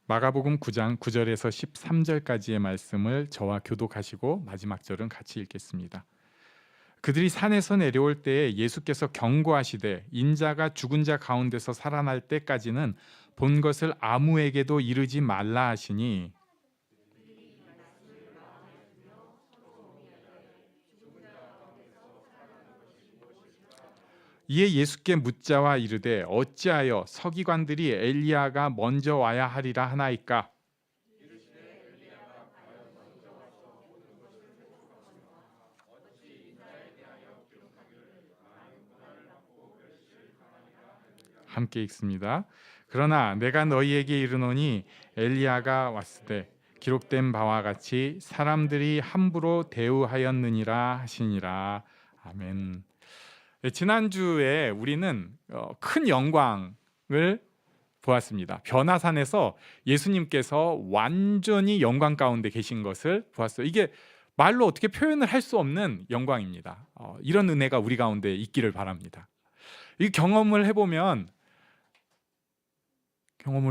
마가복음 9장 9절에서 13절까지의 말씀을 저와 교독하시고 마지막 절은 같이 읽겠습니다. 그들이 산에서 내려올 때에 예수께서 경고하시되 인자가 죽은 자 가운데서 살아날 때까지는 본 것을 아무에게도 이르지 말라 하시니, 이에 예수께 묻자와 이르되 어찌하여 서기관들이 엘리야가 먼저 와야 하리라 하나이까? 함께 읽습니다. 그러나 내가 너희에게 이르노니 엘리야가 왔으되 기록된 바와 같이 사람들이 함부로 대우하였느니라 하시니라. 아멘. 네, 지난주에 우리는 큰 영광을 보았습니다. 변화산에서 예수님께서 완전히 영광 가운데 계신 것을 보았어요. 이게 말로 어떻게 표현을 할 수 없는 영광입니다. 이런 은혜가 우리 가운데 있기를 바랍니다. 이 경험을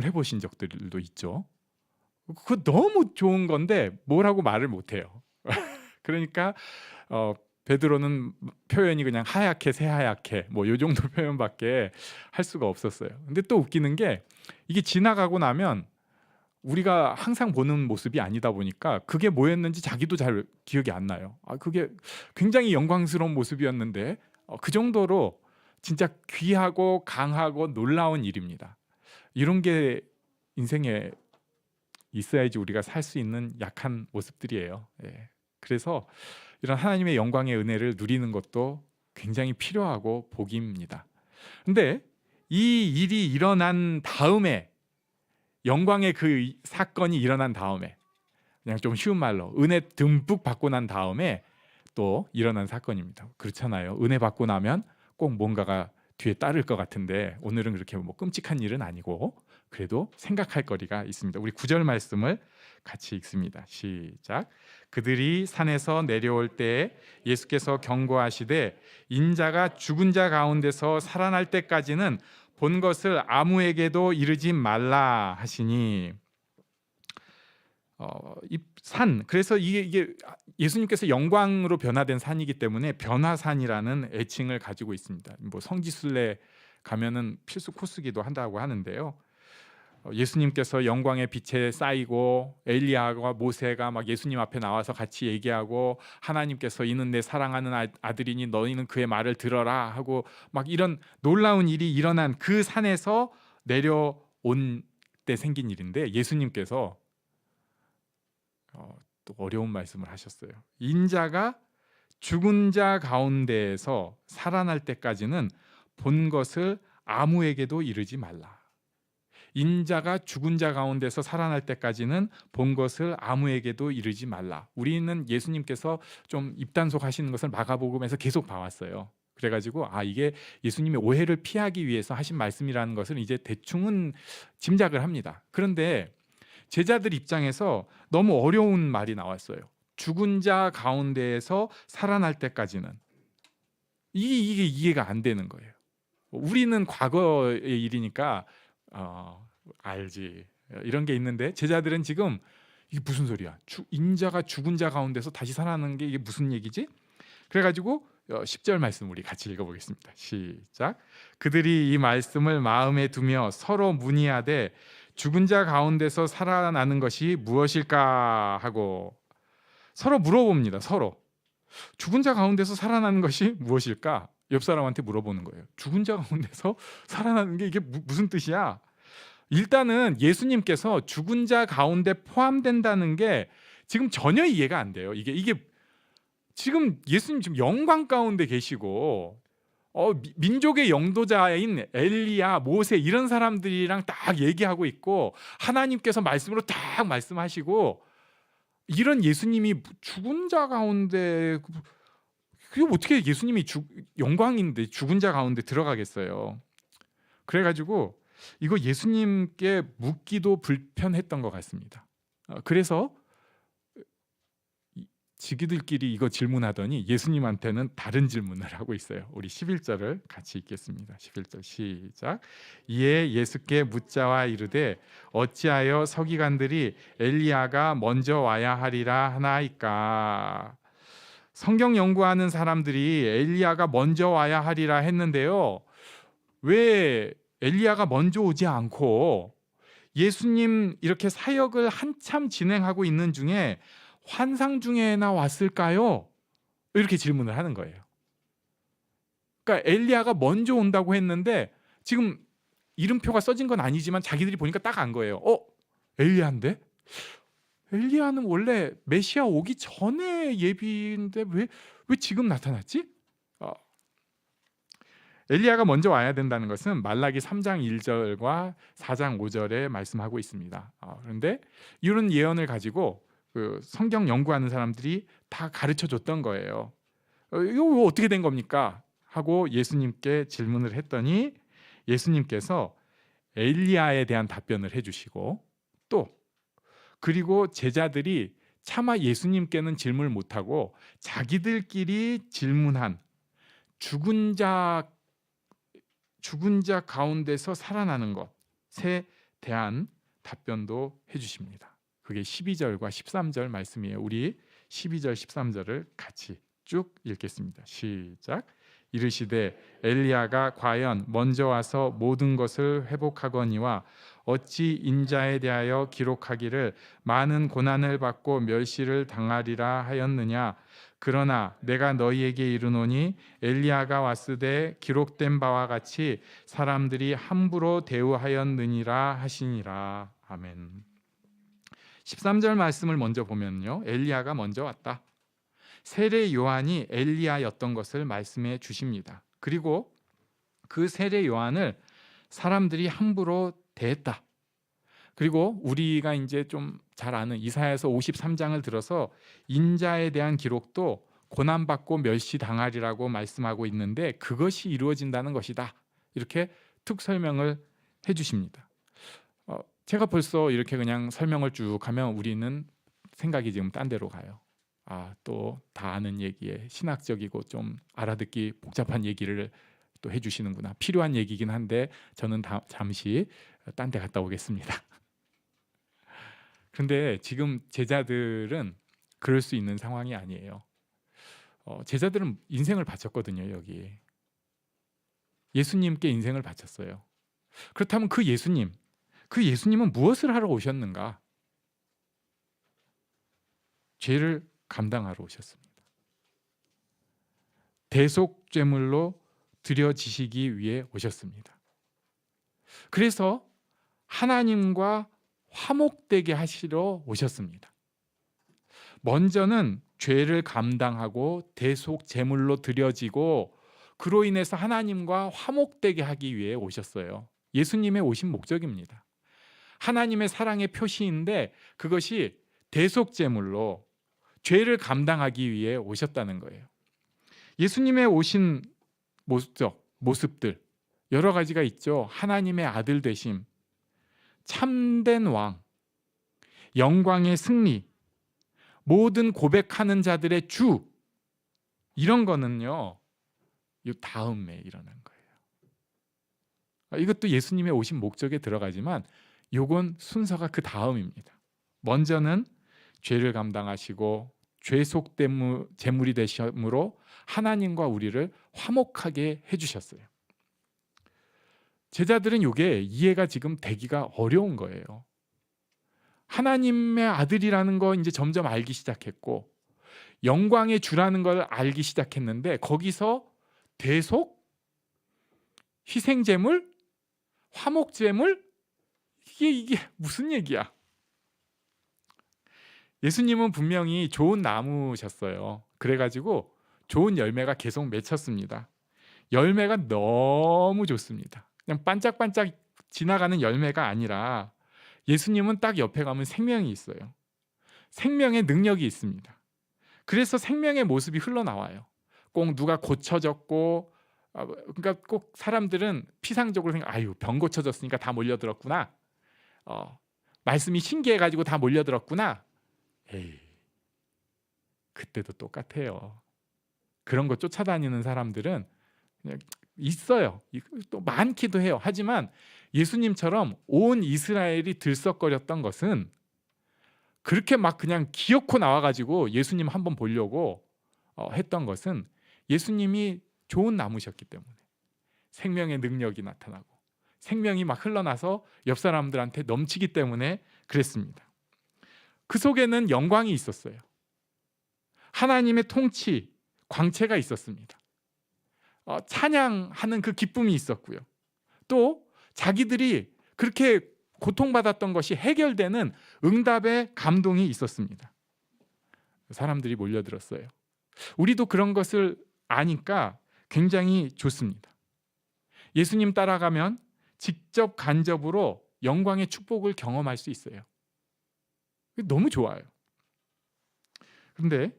해보신 적들도 있죠. 그거 너무 좋은 건데 뭐라고 말을 못해요. 그러니까 베드로는 표현이 그냥 하얗게 새하얗게 뭐 요 정도 표현밖에 할 수가 없었어요. 근데 또 웃기는 게 이게 지나가고 나면 우리가 항상 보는 모습이 아니다 보니까 그게 뭐였는지 자기도 잘 기억이 안 나요. 그게 굉장히 영광스러운 모습이었는데 그 정도로 진짜 귀하고 강하고 놀라운 일입니다. 이런 게 인생에 있어야지 우리가 살 수 있는 약한 모습들이에요. 예. 그래서 이런 하나님의 영광의 은혜를 누리는 것도 굉장히 필요하고 복입니다. 근데 이 일이 일어난 다음에, 영광의 그 사건이 일어난 다음에, 그냥 좀 쉬운 말로 은혜 듬뿍 받고 난 다음에 또 일어난 사건입니다. 그렇잖아요. 은혜 받고 나면 꼭 뭔가가 뒤에 따를 것 같은데 오늘은 그렇게 뭐 끔찍한 일은 아니고 그래도 생각할 거리가 있습니다. 우리 9절 말씀을 같이 읽습니다. 시작. 그들이 산에서 내려올 때에 예수께서 경고하시되 인자가 죽은 자 가운데서 살아날 때까지는 본 것을 아무에게도 이르지 말라 하시니, 이 산, 그래서 이게 예수님께서 영광으로 변화된 산이기 때문에 변화산이라는 애칭을 가지고 있습니다. 뭐 성지순례 가면은 필수 코스기도 한다고 하는데요. 예수님께서 영광의 빛에 쌓이고 엘리야와 모세가 막 예수님 앞에 나와서 같이 얘기하고 하나님께서 이는 내 사랑하는 아들이니 너희는 그의 말을 들어라 하고 막 이런 놀라운 일이 일어난 그 산에서 내려온 때 생긴 일인데, 예수님께서 또 어려운 말씀을 하셨어요. 인자가 죽은 자 가운데에서 살아날 때까지는 본 것을 아무에게도 이르지 말라. 인자가 죽은 자 가운데서 살아날 때까지는 본 것을 아무에게도 이르지 말라. 우리는 예수님께서 좀 입단속 하시는 것을 마가복음에서 계속 봐왔어요. 그래가지고 이게 예수님의 오해를 피하기 위해서 하신 말씀이라는 것을 이제 대충은 짐작을 합니다. 그런데 제자들 입장에서 너무 어려운 말이 나왔어요. 죽은 자 가운데에서 살아날 때까지는. 이게 이해가 안 되는 거예요. 우리는 과거의 일이니까 알지, 이런 게 있는데 제자들은 지금 이게 무슨 소리야? 인자가 죽은 자 가운데서 다시 살아나는 게 이게 무슨 얘기지? 그래가지고 10절 말씀 우리 같이 읽어보겠습니다. 시작. 그들이 이 말씀을 마음에 두며 서로 문의하되 죽은 자 가운데서 살아나는 것이 무엇일까 하고 서로 물어봅니다. 서로 죽은 자 가운데서 살아나는 것이 무엇일까? 옆 사람한테 물어보는 거예요. 죽은 자 가운데서 살아나는 게 이게 무슨 뜻이야? 일단은 예수님께서 죽은 자 가운데 포함된다는 게 지금 전혀 이해가 안 돼요. 이게 지금 예수님 지금 영광 가운데 계시고 민족의 영도자인 엘리야, 모세 이런 사람들이랑 딱 얘기하고 있고 하나님께서 말씀으로 딱 말씀하시고 이런 예수님이 죽은 자 가운데, 그게 어떻게 예수님이 영광인데 죽은 자 가운데 들어가겠어요. 그래가지고 이거 예수님께 묻기도 불편했던 것 같습니다. 그래서 지기들끼리 이거 질문하더니 예수님한테는 다른 질문을 하고 있어요. 우리 11절을 같이 읽겠습니다. 11절 시작. 이에 예수께 묻자와 이르되 어찌하여 서기관들이 엘리야가 먼저 와야 하리라 하나이까. 성경 연구하는 사람들이 엘리야가 먼저 와야 하리라 했는데요, 왜 엘리야가 먼저 오지 않고 예수님 이렇게 사역을 한참 진행하고 있는 중에 환상 중에나 왔을까요? 이렇게 질문을 하는 거예요. 그러니까 엘리야가 먼저 온다고 했는데 지금 이름표가 써진 건 아니지만 자기들이 보니까 딱 안 거예요. 엘리야인데? 엘리야는 원래 메시아 오기 전에 예비인데 왜 지금 나타났지? 엘리야가 먼저 와야 된다는 것은 말라기 3장 1절과 4장 5절에 말씀하고 있습니다. 그런데 이런 예언을 가지고 그 성경 연구하는 사람들이 다 가르쳐 줬던 거예요. 이거 어떻게 된 겁니까? 하고 예수님께 질문을 했더니 예수님께서 엘리야에 대한 답변을 해주시고, 또 그리고 제자들이 차마 예수님께는 질문을 못하고 자기들끼리 질문한 죽은 자 가운데서 살아나는 것에 대한 답변도 해주십니다. 그게 12절과 13절 말씀이에요. 우리 12절 13절을 같이 쭉 읽겠습니다. 시작. 이르시되 엘리야가 과연 먼저 와서 모든 것을 회복하거니와 어찌 인자에 대하여 기록하기를 많은 고난을 받고 멸시를 당하리라 하였느냐. 그러나 내가 너희에게 이르노니 엘리야가 왔으되 기록된 바와 같이 사람들이 함부로 대우하였느니라 하시니라. 아멘. 13절 말씀을 먼저 보면요, 엘리야가 먼저 왔다. 세례 요한이 엘리야였던 것을 말씀해 주십니다. 그리고 그 세례 요한을 사람들이 함부로 대했다. 그리고 우리가 이제 좀 잘 아는 이사야서 53장을 들어서 인자에 대한 기록도 고난받고 멸시당하리라고 말씀하고 있는데 그것이 이루어진다는 것이다. 이렇게 툭 설명을 해주십니다. 제가 벌써 이렇게 그냥 설명을 쭉 하면 우리는 생각이 지금 딴 데로 가요. 또 다 아는 얘기에 신학적이고 좀 알아듣기 복잡한 얘기를 또 해주시는구나. 필요한 얘기긴 한데 저는 잠시 딴 데 갔다 오겠습니다. 그런데 지금 제자들은 그럴 수 있는 상황이 아니에요. 제자들은 인생을 바쳤거든요. 여기 예수님께 인생을 바쳤어요. 그렇다면 그 예수님은 무엇을 하러 오셨는가? 죄를 감당하러 오셨습니다. 대속죄물로 드려지시기 위해 오셨습니다. 그래서 하나님과 화목되게 하시러 오셨습니다. 먼저는 죄를 감당하고 대속제물로 드려지고 그로 인해서 하나님과 화목되게 하기 위해 오셨어요. 예수님의 오신 목적입니다. 하나님의 사랑의 표시인데 그것이 대속제물로 죄를 감당하기 위해 오셨다는 거예요. 예수님의 오신 모습들 여러 가지가 있죠. 하나님의 아들 되심, 참된 왕, 영광의 승리, 모든 고백하는 자들의 주, 이런 거는요, 이 다음에 일어난 거예요. 이것도 예수님의 오신 목적에 들어가지만 이건 순서가 그 다음입니다. 먼저는 죄를 감당하시고 죄속 제물이 되심으로 하나님과 우리를 화목하게 해주셨어요. 제자들은 이게 이해가 지금 되기가 어려운 거예요. 하나님의 아들이라는 거 이제 점점 알기 시작했고 영광의 주라는 걸 알기 시작했는데 거기서 대속, 희생제물, 화목제물, 이게 무슨 얘기야? 예수님은 분명히 좋은 나무셨어요. 그래가지고 좋은 열매가 계속 맺혔습니다. 열매가 너무 좋습니다. 그냥 반짝반짝 지나가는 열매가 아니라 예수님은 딱 옆에 가면 생명이 있어요. 생명의 능력이 있습니다. 그래서 생명의 모습이 흘러나와요. 꼭 누가 고쳐졌고, 그러니까 꼭 사람들은 피상적으로 병 고쳐졌으니까 다 몰려들었구나. 말씀이 신기해가지고 다 몰려들었구나. 에이, 그때도 똑같아요. 그런 거 쫓아다니는 사람들은 그냥 있어요. 또 많기도 해요. 하지만 예수님처럼 온 이스라엘이 들썩거렸던 것은 그렇게 막 그냥 기어코 나와가지고 예수님 한번 보려고 했던 것은 예수님이 좋은 나무셨기 때문에 생명의 능력이 나타나고 생명이 막 흘러나서 옆 사람들한테 넘치기 때문에 그랬습니다. 그 속에는 영광이 있었어요. 하나님의 통치, 광채가 있었습니다. 찬양하는 그 기쁨이 있었고요. 또 자기들이 그렇게 고통받았던 것이 해결되는 응답의 감동이 있었습니다. 사람들이 몰려들었어요. 우리도 그런 것을 아니까 굉장히 좋습니다. 예수님 따라가면 직접 간접으로 영광의 축복을 경험할 수 있어요. 너무 좋아요. 그런데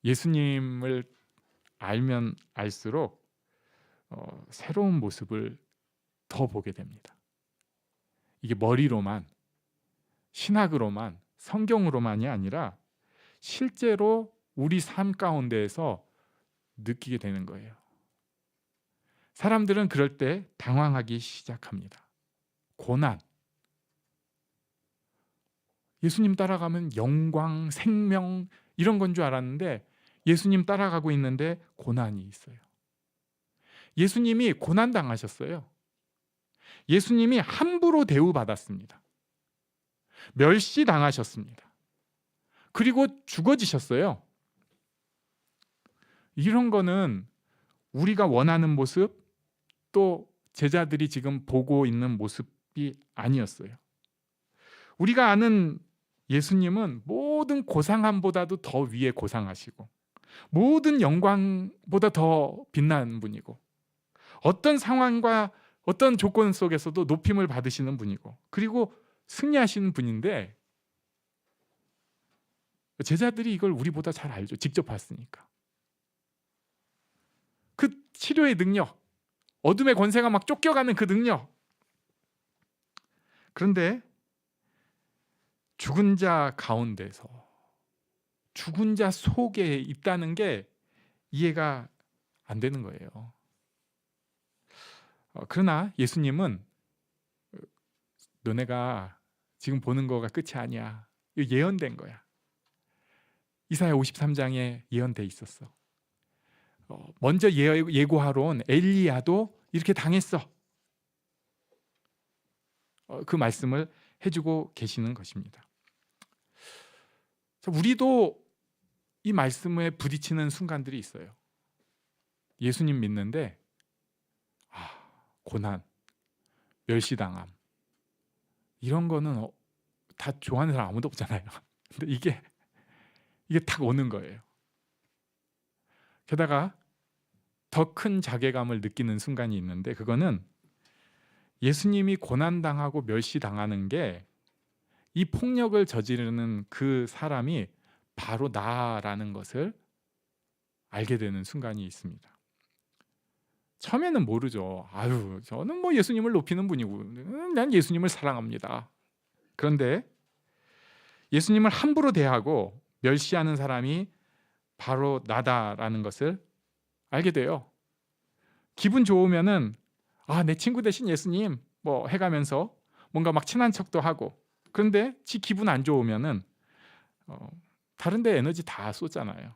예수님을 알면 알수록 새로운 모습을 더 보게 됩니다. 이게 머리로만, 신학으로만, 성경으로만이 아니라 실제로 우리 삶 가운데에서 느끼게 되는 거예요. 사람들은 그럴 때 당황하기 시작합니다. 고난. 예수님 따라가면 영광, 생명 이런 건 줄 알았는데 예수님 따라가고 있는데 고난이 있어요. 예수님이 고난 당하셨어요. 예수님이 함부로 대우받았습니다. 멸시당하셨습니다. 그리고 죽어지셨어요. 이런 거는 우리가 원하는 모습, 또 제자들이 지금 보고 있는 모습이 아니었어요. 우리가 아는 예수님은 모든 고상함보다도 더 위에 고상하시고 모든 영광보다 더 빛나는 분이고 어떤 상황과 어떤 조건 속에서도 높임을 받으시는 분이고 그리고 승리하시는 분인데 제자들이 이걸 우리보다 잘 알죠. 직접 봤으니까. 그 치료의 능력, 어둠의 권세가 막 쫓겨가는 그 능력. 그런데 죽은 자 가운데서 죽은 자 속에 있다는 게 이해가 안 되는 거예요. 그러나 예수님은 너네가 지금 보는 거가 끝이 아니야. 이거 예언된 거야. 이사야 53장에 예언돼 있었어. 먼저 예고하러 온 엘리야도 이렇게 당했어. 그 말씀을 해주고 계시는 것입니다. 우리도 이 말씀에 부딪히는 순간들이 있어요. 예수님 믿는데 고난, 멸시당함 이런 거는 다 좋아하는 사람 아무도 없잖아요. 근데 이게 딱 오는 거예요. 게다가 더 큰 자괴감을 느끼는 순간이 있는데 그거는 예수님이 고난당하고 멸시당하는 게 이 폭력을 저지르는 그 사람이 바로 나라는 것을 알게 되는 순간이 있습니다. 처음에는 모르죠. 저는 뭐 예수님을 높이는 분이고 난 예수님을 사랑합니다. 그런데 예수님을 함부로 대하고 멸시하는 사람이 바로 나다라는 것을 알게 돼요. 기분 좋으면은 내 친구 대신 예수님 뭐 해가면서 뭔가 막 친한 척도 하고 그런데 지 기분 안 좋으면은 다른 데 에너지 다 쏟잖아요.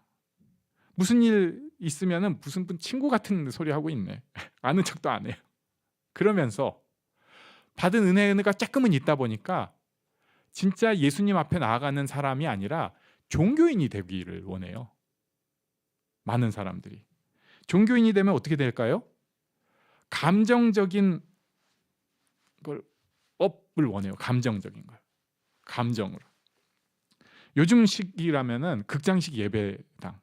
무슨 일 있으면은 무슨 분 친구 같은 소리 하고 있네. 아는 척도 안 해요. 그러면서 받은 은혜가 조금은 있다 보니까 진짜 예수님 앞에 나아가는 사람이 아니라 종교인이 되기를 원해요. 많은 사람들이. 종교인이 되면 어떻게 될까요? 감정적인 걸 업을 원해요. 감정적인 걸. 감정으로. 요즘식이라면은 극장식 예배당,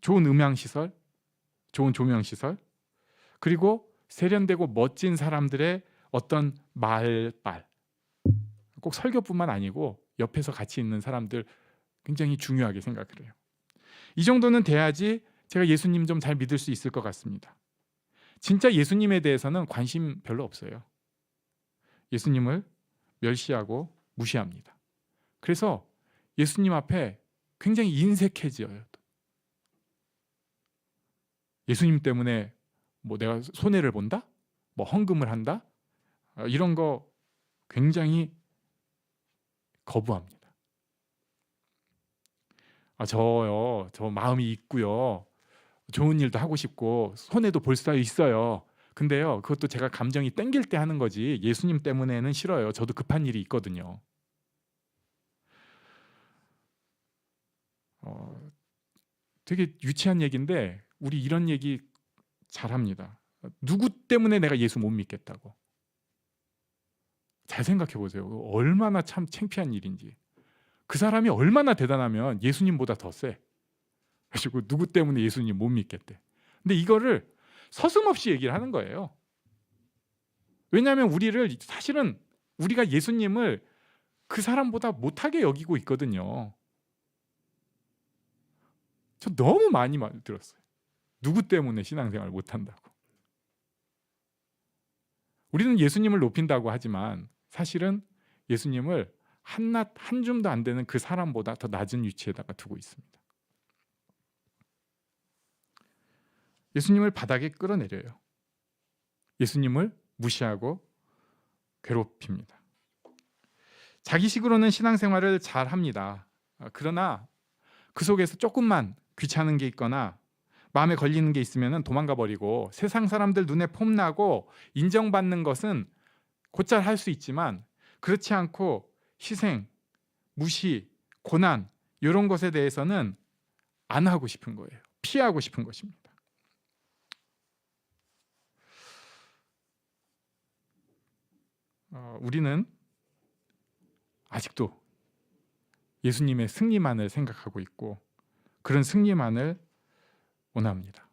좋은 음향시설, 좋은 조명시설, 그리고 세련되고 멋진 사람들의 어떤 말빨, 꼭 설교뿐만 아니고 옆에서 같이 있는 사람들 굉장히 중요하게 생각을 해요. 이 정도는 돼야지 제가 예수님 좀 잘 믿을 수 있을 것 같습니다. 진짜 예수님에 대해서는 관심 별로 없어요. 예수님을 멸시하고 무시합니다. 그래서 예수님 앞에 굉장히 인색해져요. 예수님 때문에 뭐 내가 손해를 본다? 뭐 헌금을 한다? 이런 거 굉장히 거부합니다. 저 마음이 있고요. 좋은 일도 하고 싶고 손해도 볼 수 있어요. 근데요, 그것도 제가 감정이 땡길 때 하는 거지 예수님 때문에는 싫어요. 저도 급한 일이 있거든요. 되게 유치한 얘기인데 우리 이런 얘기 잘합니다. 누구 때문에 내가 예수 못 믿겠다고. 잘 생각해 보세요. 얼마나 참 창피한 일인지. 그 사람이 얼마나 대단하면 예수님보다 더 세. 그리고 누구 때문에 예수님 못 믿겠대. 근데 이거를 서슴없이 얘기를 하는 거예요. 왜냐하면 사실은 우리가 예수님을 그 사람보다 못하게 여기고 있거든요. 저 너무 많이 들었어요. 누구 때문에 신앙생활을 못한다고. 우리는 예수님을 높인다고 하지만 사실은 예수님을 한 줌도 안 되는 그 사람보다 더 낮은 위치에다가 두고 있습니다. 예수님을 바닥에 끌어내려요. 예수님을 무시하고 괴롭힙니다. 자기식으로는 신앙생활을 잘 합니다. 그러나 그 속에서 조금만 귀찮은 게 있거나 마음에 걸리는 게 있으면 도망가 버리고 세상 사람들 눈에 폼나고 인정받는 것은 곧잘 할 수 있지만 그렇지 않고 희생, 무시, 고난 이런 것에 대해서는 안 하고 싶은 거예요. 피하고 싶은 것입니다. 우리는 아직도 예수님의 승리만을 생각하고 있고 그런 승리만을 원합니다.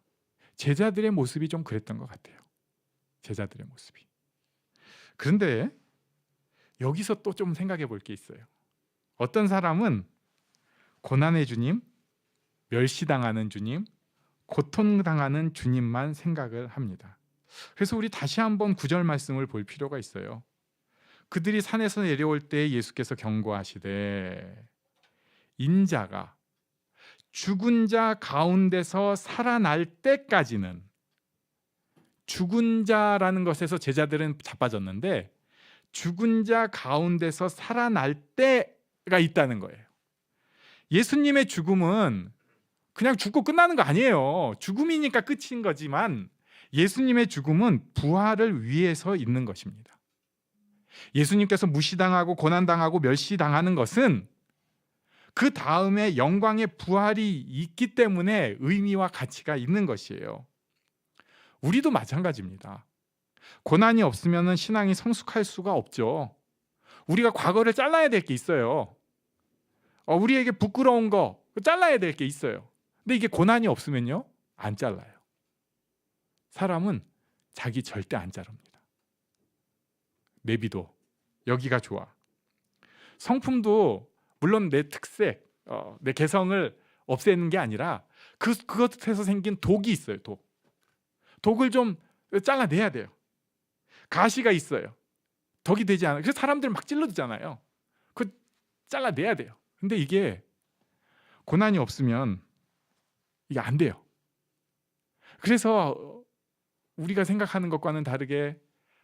제자들의 모습이 좀 그랬던 것 같아요. 제자들의 모습이. 그런데 여기서 또 좀 생각해 볼 게 있어요. 어떤 사람은 고난의 주님, 멸시당하는 주님, 고통당하는 주님만 생각을 합니다. 그래서 우리 다시 한번 9절 말씀을 볼 필요가 있어요. 그들이 산에서 내려올 때 예수께서 경고하시되 인자가 죽은 자 가운데서 살아날 때까지는, 죽은 자라는 것에서 제자들은 자빠졌는데 죽은 자 가운데서 살아날 때가 있다는 거예요. 예수님의 죽음은 그냥 죽고 끝나는 거 아니에요. 죽음이니까 끝인 거지만 예수님의 죽음은 부활을 위해서 있는 것입니다. 예수님께서 무시당하고 고난당하고 멸시당하는 것은 그 다음에 영광의 부활이 있기 때문에 의미와 가치가 있는 것이에요. 우리도 마찬가지입니다. 고난이 없으면 신앙이 성숙할 수가 없죠. 우리가 과거를 잘라야 될 게 있어요. 우리에게 부끄러운 거 잘라야 될 게 있어요. 근데 이게 고난이 없으면요, 안 잘라요. 사람은 자기 절대 안 자릅니다. 내비도 여기가 좋아. 성품도 물론 내 특색, 내 개성을 없애는 게 아니라 그것에서 생긴 독이 있어요. 독을 좀 잘라내야 돼요. 가시가 있어요. 덕이 되지 않아요. 그래서 사람들 막 찔러주잖아요. 그 잘라내야 돼요. 근데 이게 고난이 없으면 이게 안 돼요. 그래서 우리가 생각하는 것과는 다르게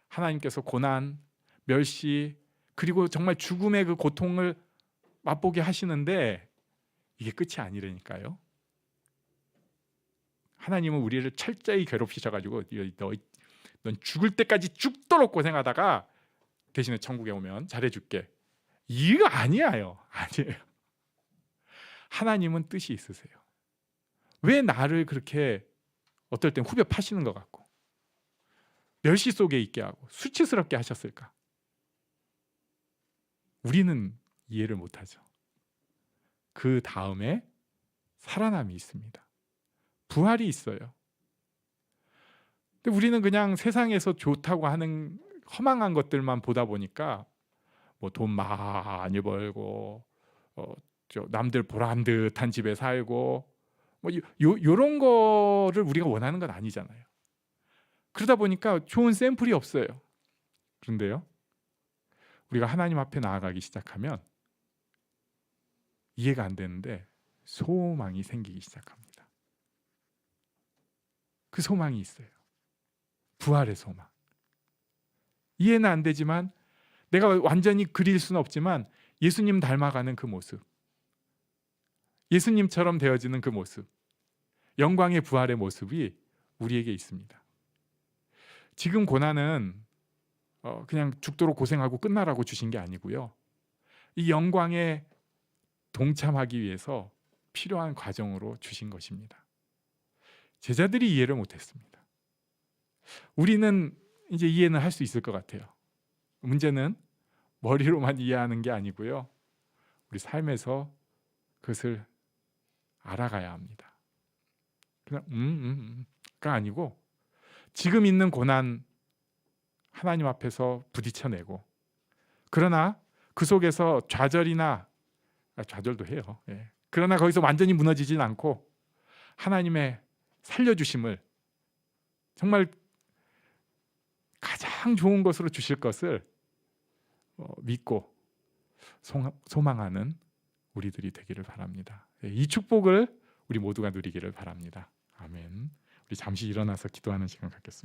하나님께서 고난, 멸시, 그리고 정말 죽음의 그 고통을 맛보게 하시는데 이게 끝이 아니라니까요. 하나님은 우리를 철저히 괴롭히셔가지고 넌 죽을 때까지 죽도록 고생하다가 대신에 천국에 오면 잘해줄게, 이거 아니에요. 하나님은 뜻이 있으세요. 왜 나를 그렇게 어떨 땐 후벼 파시는 것 같고 멸시 속에 있게 하고 수치스럽게 하셨을까? 우리는 이해를 못하죠. 그 다음에 살아남이 있습니다. 부활이 있어요. 근데 우리는 그냥 세상에서 좋다고 하는 허망한 것들만 보다 보니까 뭐 돈 많이 벌고 남들 보란 듯한 집에 살고 뭐 요런 거를 우리가 원하는 건 아니잖아요. 그러다 보니까 좋은 샘플이 없어요. 그런데요, 우리가 하나님 앞에 나아가기 시작하면 이해가 안 되는데 소망이 생기기 시작합니다. 그 소망이 있어요. 부활의 소망. 이해는 안 되지만, 내가 완전히 그릴 수는 없지만 예수님 닮아가는 그 모습, 예수님처럼 되어지는 그 모습, 영광의 부활의 모습이 우리에게 있습니다. 지금 고난은 그냥 죽도록 고생하고 끝나라고 주신 게 아니고요, 이 영광에 동참하기 위해서 필요한 과정으로 주신 것입니다. 제자들이 이해를 못했습니다. 우리는 이제 이해는 할 수 있을 것 같아요. 문제는 머리로만 이해하는 게 아니고요, 우리 삶에서 그것을 알아가야 합니다. 그냥 가 아니고 지금 있는 고난 하나님 앞에서 부딪혀내고, 그러나 그 속에서 좌절도 해요. 그러나 거기서 완전히 무너지진 않고 하나님의 살려주심을, 정말 가장 좋은 것으로 주실 것을 믿고 소망하는 우리들이 되기를 바랍니다. 이 축복을 우리 모두가 누리기를 바랍니다. 아멘. 우리 잠시 일어나서 기도하는 시간 갖겠습니다.